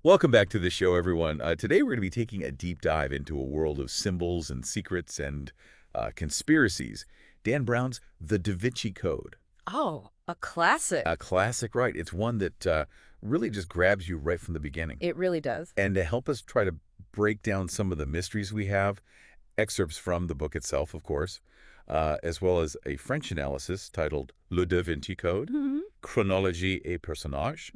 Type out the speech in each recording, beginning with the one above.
Welcome back to the show, everyone. Today we're going to be taking a deep dive into a world of symbols and secrets and conspiracies. Dan Brown's The Da Vinci Code. Oh, a classic. A classic, right? It's one that really just grabs you right from the beginning. It really does. And to help us try to break down some of the mysteries we have, excerpts from the book itself, of course, as well as a French analysis titled Le Da Vinci Code, Hmm. Chronologie et Personnage.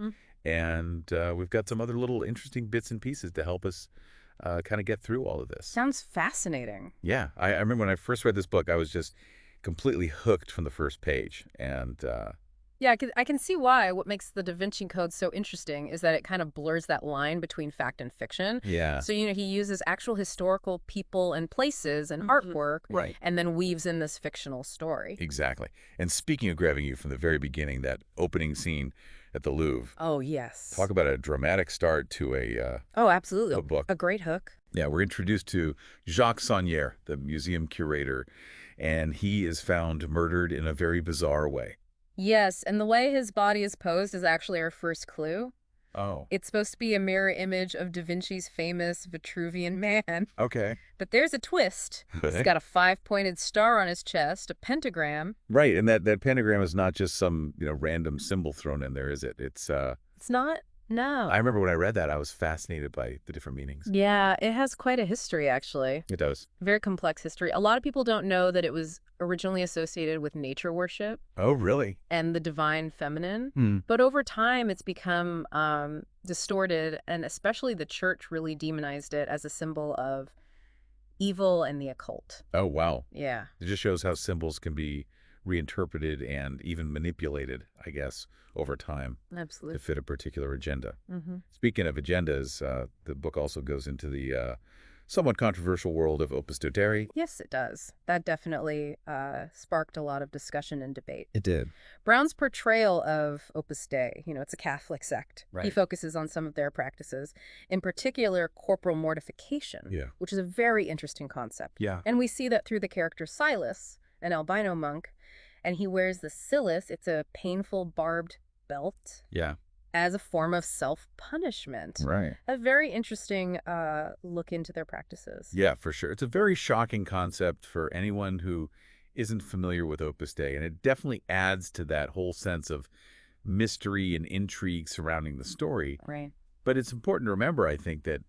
And we've got some other little interesting bits and pieces to help us kind of get through all of this. Sounds fascinating. Yeah, I remember when I first read this book, I was just completely hooked from the first page. And Yeah, I can see why. What makes the Da Vinci Code so interesting is that it kind of blurs that line between fact and fiction. yeah, So, he uses actual historical people and places and artwork right. and then weaves in this fictional story. Exactly. And speaking of grabbing you from the very beginning, that opening scene at the Louvre, Oh, yes. talk about a dramatic start to Oh, absolutely. a book. A great hook. Yeah, we're introduced to Jacques Saunière, the museum curator, and he is found murdered in a very bizarre way. Yes, and the way his body is posed is actually our first clue. Oh, It's supposed to be a mirror image of Da Vinci's famous Vitruvian Man. okay. But there's a twist. He's got a five-pointed star on his chest, a pentagram. Right, and that pentagram is not just some, random symbol thrown in there, is it? It's It's not? No. I remember when I read that, I was fascinated by the different meanings. Yeah, it has quite a history, actually. It does. Very complex history. A lot of people don't know that it was originally associated with nature worship Oh, really? and the divine feminine. Hmm. But over time, it's become distorted, and especially the church really demonized it as a symbol of evil and the occult. Oh, wow. Yeah, It just shows how symbols can be reinterpreted and even manipulated, I guess, over time to absolutely. fit a particular agenda. Hmm. Speaking of agendas, the book also goes into the somewhat controversial world of Opus Dei. Yes, it does. That definitely sparked a lot of discussion and debate. It did. Brown's portrayal of Opus Dei, it's a Catholic sect. He Right. focuses on some of their practices, in particular corporal mortification, Yeah. which is a very interesting concept. Yeah. And we see that through the character Silas, an albino monk, and he wears the cilice, it's a painful barbed belt, Yeah. as a form of self-punishment. Right. A very interesting look into their practices. Yeah, for sure. It's a very shocking concept for anyone who isn't familiar with Opus Dei, and it definitely adds to that whole sense of mystery and intrigue surrounding the story. Right. But it's important to remember, I think, that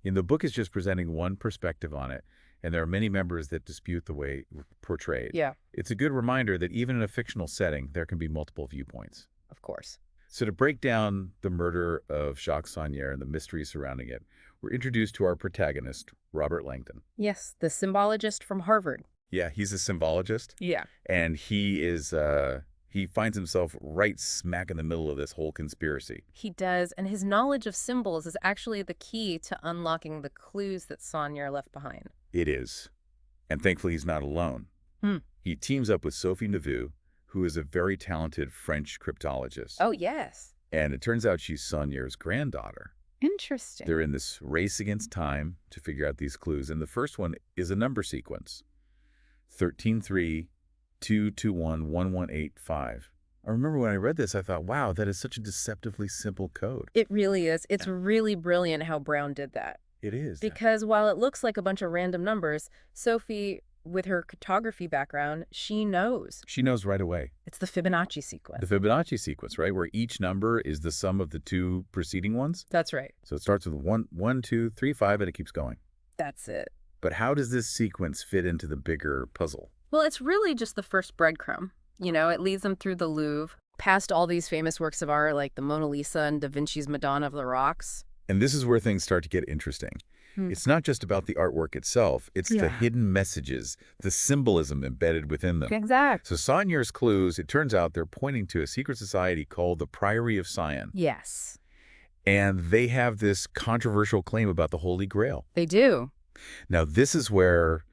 the book is just presenting one perspective on it, and there are many members that dispute the way portrayed. Yeah, It's a good reminder that even in a fictional setting, there can be multiple viewpoints. of course. So to break down the murder of Jacques Saunière and the mystery surrounding it, we're introduced to our protagonist, Robert Langdon. Yes, the symbologist from Harvard. Yeah, he's a symbologist, Yeah. and he finds himself right smack in the middle of this whole conspiracy. He does, and his knowledge of symbols is actually the key to unlocking the clues that Saunière left behind. It is. And thankfully, he's not alone. Hmm. He teams up with Sophie Neveu, who is a very talented French cryptologist. Oh, yes. And it turns out she's Saunière's granddaughter. Interesting. They're in this race against time to figure out these clues. And the first one is a number sequence. 1332211185. I remember when I read this, I thought, wow, that is such a deceptively simple code. It really is. It's really brilliant how Brown did that. It is. Because while it looks like a bunch of random numbers, Sophie, with her cartography background, she knows. She knows right away. It's the Fibonacci sequence. The Fibonacci sequence, right? Where each number is the sum of the two preceding ones. That's right. So it starts with 1, 1, 2, 3, 5, and it keeps going. That's it. But how does this sequence fit into the bigger puzzle? Well, it's really just the first breadcrumb. It leads them through the Louvre, past all these famous works of art like the Mona Lisa and Da Vinci's Madonna of the Rocks. And this is where things start to get interesting. Hmm. It's not just about the artwork itself. It's the Yeah. hidden messages, the symbolism embedded within them. Exact. So Saunière's clues, it turns out they're pointing to a secret society called the Priory of Sion. Yes, And they have this controversial claim about the Holy Grail. they do. Now, this is where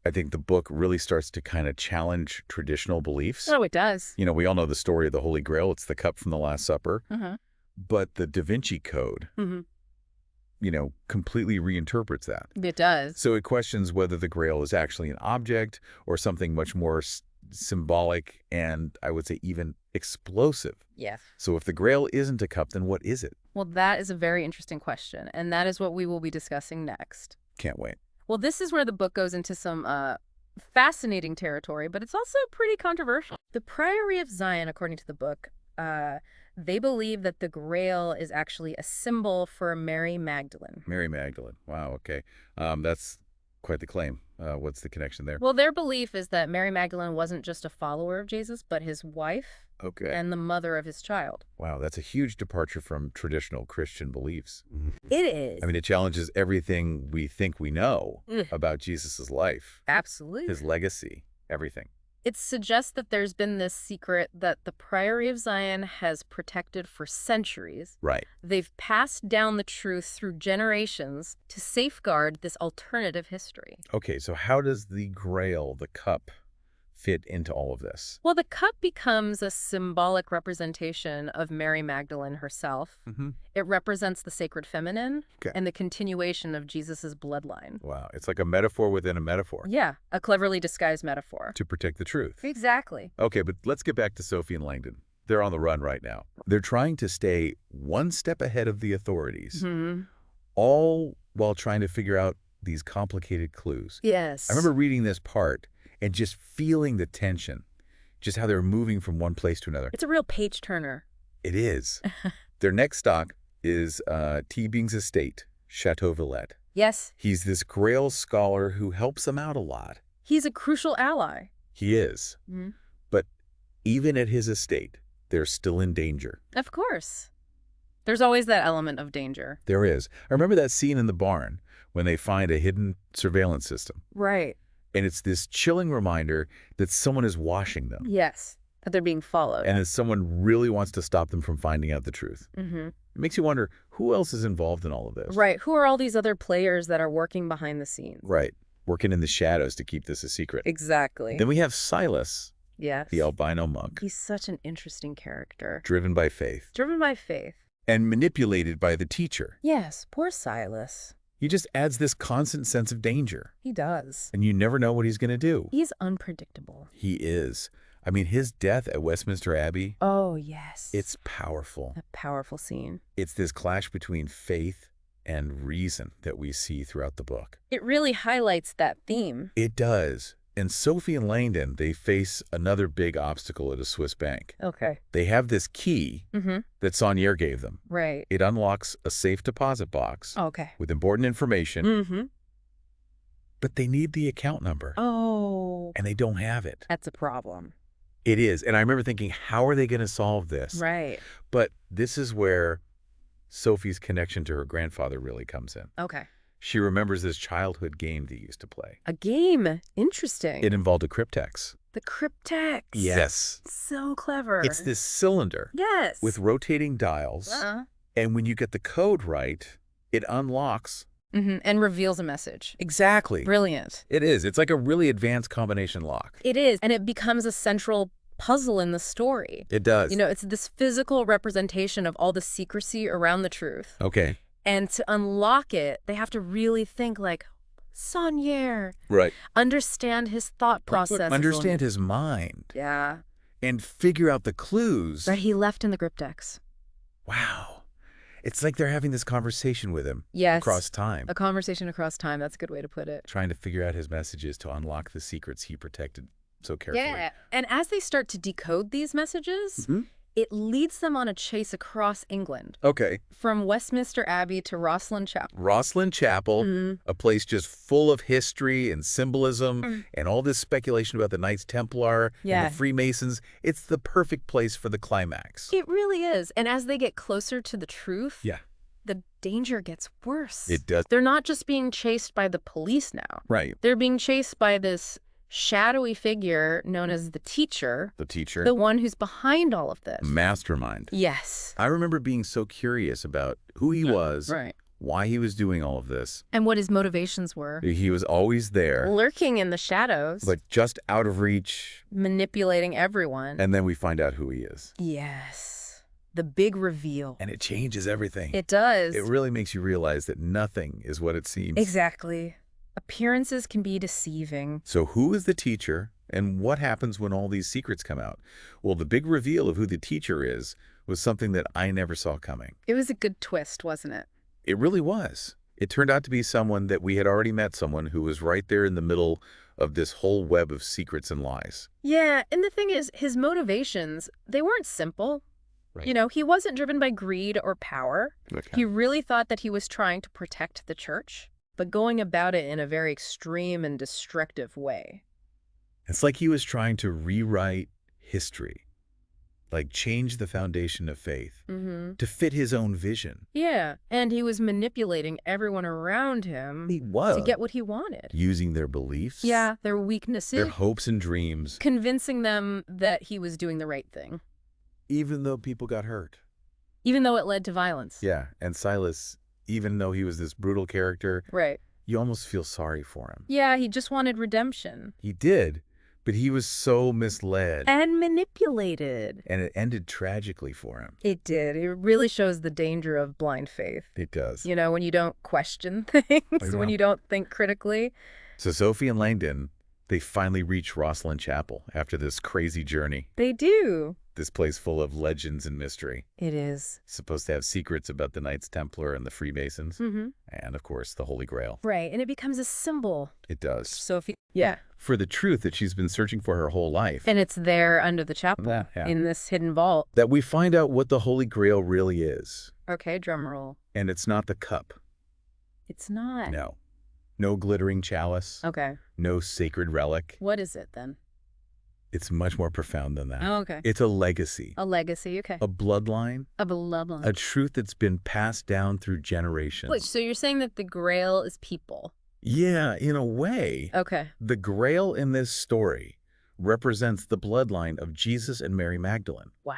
I think the book really starts to kind of challenge traditional beliefs. Oh, it does. We all know the story of the Holy Grail. It's the cup from the Last Supper. Uh-huh. But the Da Vinci Code, Mm-hmm. completely reinterprets that. It does. So it questions whether the Grail is actually an object or something much more symbolic and, I would say, even explosive. Yes. So if the Grail isn't a cup, then what is it? Well, that is a very interesting question, and that is what we will be discussing next. Can't wait. Well, this is where the book goes into some fascinating territory, but it's also pretty controversial. The Priory of Zion, according to the book, they believe that the Grail is actually a symbol for Mary Magdalene. Mary Magdalene. Wow, okay. That's quite the claim. What's the connection there? Well, their belief is that Mary Magdalene wasn't just a follower of Jesus, but his wife Okay. and the mother of his child. Wow, that's a huge departure from traditional Christian beliefs. It is. I mean, it challenges everything we think we know about Jesus' life, Absolutely. his legacy, everything. It suggests that there's been this secret that the Priory of Zion has protected for centuries. Right. They've passed down the truth through generations to safeguard this alternative history. Okay, so how does the Grail, the cup, fit into all of this? Well, the cup becomes a symbolic representation of Mary Magdalene herself. It represents the sacred feminine and the continuation of Jesus's bloodline. Wow, it's like a metaphor within a metaphor. Yeah, a cleverly disguised metaphor. To protect the truth. Exactly. Okay, but let's get back to Sophie and Langdon. They're on the run right now. They're trying to stay one step ahead of the authorities, all while trying to figure out these complicated clues. Yes. I remember reading this part and just feeling the tension, just how they're moving from one place to another. It's a real page-turner. It is. Their next stop is T. Bing's estate, Chateau Villette. Yes. He's this Grail scholar who helps them out a lot. He's a crucial ally. He is. But even at his estate, they're still in danger. Of course. There's always that element of danger. There is. I remember that scene in the barn when they find a hidden surveillance system. Right. And it's this chilling reminder that someone is watching them. Yes. That they're being followed. And that someone really wants to stop them from finding out the truth. It makes you wonder, who else is involved in all of this? Right. Who are all these other players that are working behind the scenes? Right. Working in the shadows to keep this a secret. Exactly. Then we have Silas, Yes. the albino monk. He's such an interesting character. Driven by faith. Driven by faith. And manipulated by the teacher. Yes. Poor Silas. He just adds this constant sense of danger. He does. And you never know what he's going to do. He's unpredictable. He is. I mean, his death at Westminster Abbey. Oh, yes. It's powerful. a powerful scene. It's this clash between faith and reason that we see throughout the book. It really highlights that theme. It does. And Sophie and Langdon, they face another big obstacle at a Swiss bank. Okay. They have this key that Saunier gave them. Right. It unlocks a safe deposit box Okay. with important information, but they need the account number, Oh. and they don't have it. That's a problem. It is. And I remember thinking, how are they going to solve this? Right. But this is where Sophie's connection to her grandfather really comes in. Okay. She remembers this childhood game they used to play. A game. Interesting. It involved a cryptex. The cryptex. Yes. So clever. It's this cylinder Yes. with rotating dials. And when you get the code right, it unlocks. And reveals a message. Exactly. Brilliant. It is. It's like a really advanced combination lock. It is. And it becomes a central puzzle in the story. It does. You know, it's this physical representation of all the secrecy around the truth. Okay. And to unlock it, they have to really think like, Saunier. Right. Understand his thought process. Understand his mind. Yeah. And figure out the clues. That he left in the cryptex. Wow. It's like they're having this conversation with him. Yes. Across time. A conversation across time. That's a good way to put it. Trying to figure out his messages to unlock the secrets he protected so carefully. Yeah. And as they start to decode these messages, it leads them on a chase across England. Okay. From Westminster Abbey to Rosslyn Chapel. Rosslyn Chapel, a place just full of history and symbolism and all this speculation about the Knights Templar and the Freemasons. It's the perfect place for the climax. It really is. And as they get closer to the truth, the danger gets worse. It does. They're not just being chased by the police now. Right. They're being chased by this shadowy figure known as the teacher. The teacher. The one who's behind all of this. Mastermind. Yes. I remember being so curious about who he was, why he was doing all of this. And what his motivations were. He was always there. Lurking in the shadows. But just out of reach. Manipulating everyone. And then we find out who he is. Yes. The big reveal. And it changes everything. It does. It really makes you realize that nothing is what it seems. Exactly. Appearances can be deceiving. So who is the teacher, and what happens when all these secrets come out? Well, the big reveal of who the teacher is was something that I never saw coming. It was a good twist, wasn't it? It really was. It turned out to be someone that we had already met, someone who was right there in the middle of this whole web of secrets and lies. Yeah, and the thing is, his motivations, they weren't simple. Right. You know, he wasn't driven by greed or power. Okay. He really thought that he was trying to protect the church, but going about it in a very extreme and destructive way. It's like he was trying to rewrite history, like change the foundation of faith to fit his own vision. Yeah, and he was manipulating everyone around him He was. to get what he wanted. Using their beliefs, Yeah, their weaknesses, their hopes and dreams, convincing them that he was doing the right thing, even though people got hurt. even though it led to violence. Yeah, and Silas, even though he was this brutal character, Right. you almost feel sorry for him. Yeah, he just wanted redemption. He did, but he was so misled, And manipulated. and it ended tragically for him. It did. It really shows the danger of blind faith. It does. You know, when you don't question things, yeah. when you don't think critically. So Sophie and Langdon, they finally reach Rosslyn Chapel after this crazy journey. They do. This place full of legends and mystery. It is. Supposed to have secrets about the Knights Templar and the Freemasons. Mm-hmm. And, of course, the Holy Grail. Right, and it becomes a symbol. It does. Sophie. Yeah. For the truth that she's been searching for her whole life. And it's there under the chapel, Yeah. in this hidden vault. That we find out what the Holy Grail really is. Okay, drum roll. And it's not the cup. It's not. No. No glittering chalice. Okay. No sacred relic. What is it then? It's much more profound than that. Oh, okay. It's a legacy. A legacy, okay. A bloodline. A bloodline. A truth that's been passed down through generations. Wait, so you're saying that the Grail is people? Yeah, in a way. Okay. The Grail in this story represents the bloodline of Jesus and Mary Magdalene. Wow.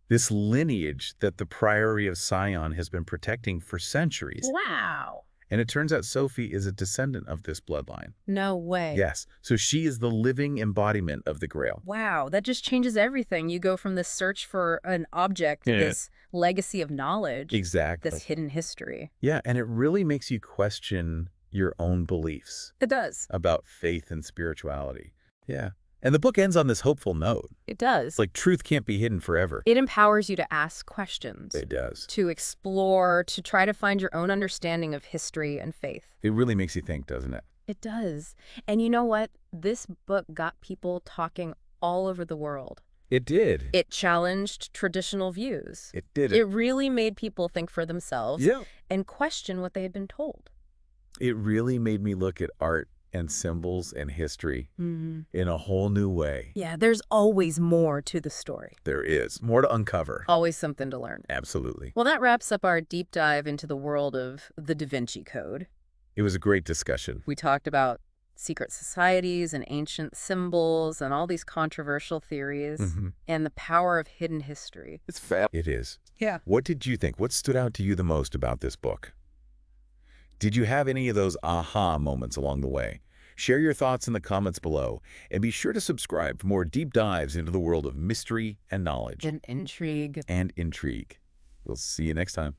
This lineage that the Priory of Sion has been protecting for centuries. Wow. And it turns out Sophie is a descendant of this bloodline. No way. Yes. So she is the living embodiment of the Grail. Wow, that just changes everything. You go from this search for an object, this legacy of knowledge, Exactly. this hidden history. Yeah, and it really makes you question your own beliefs It does. about faith and spirituality. Yeah. And the book ends on this hopeful note. It does. It's like truth can't be hidden forever. It empowers you to ask questions, It does. to explore, to try to find your own understanding of history and faith. It really makes you think, doesn't it? It does. And you know what? This book got people talking all over the world. It did. It challenged traditional views. It did. It really made people think for themselves Yeah. and question what they had been told. It really made me look at art and symbols and history in a whole new way. Yeah, there's always more to the story. There is more to uncover. Always something to learn. Absolutely. Well, that wraps up our deep dive into the world of the Da Vinci Code. It was a great discussion. We talked about secret societies and ancient symbols and all these controversial theories and the power of hidden history. It's fab. It is. Yeah. What did you think? What stood out to you the most about this book? Did you have any of those aha moments along the way? Share your thoughts in the comments below, and be sure to subscribe for more deep dives into the world of mystery and knowledge. And intrigue. And intrigue. We'll see you next time.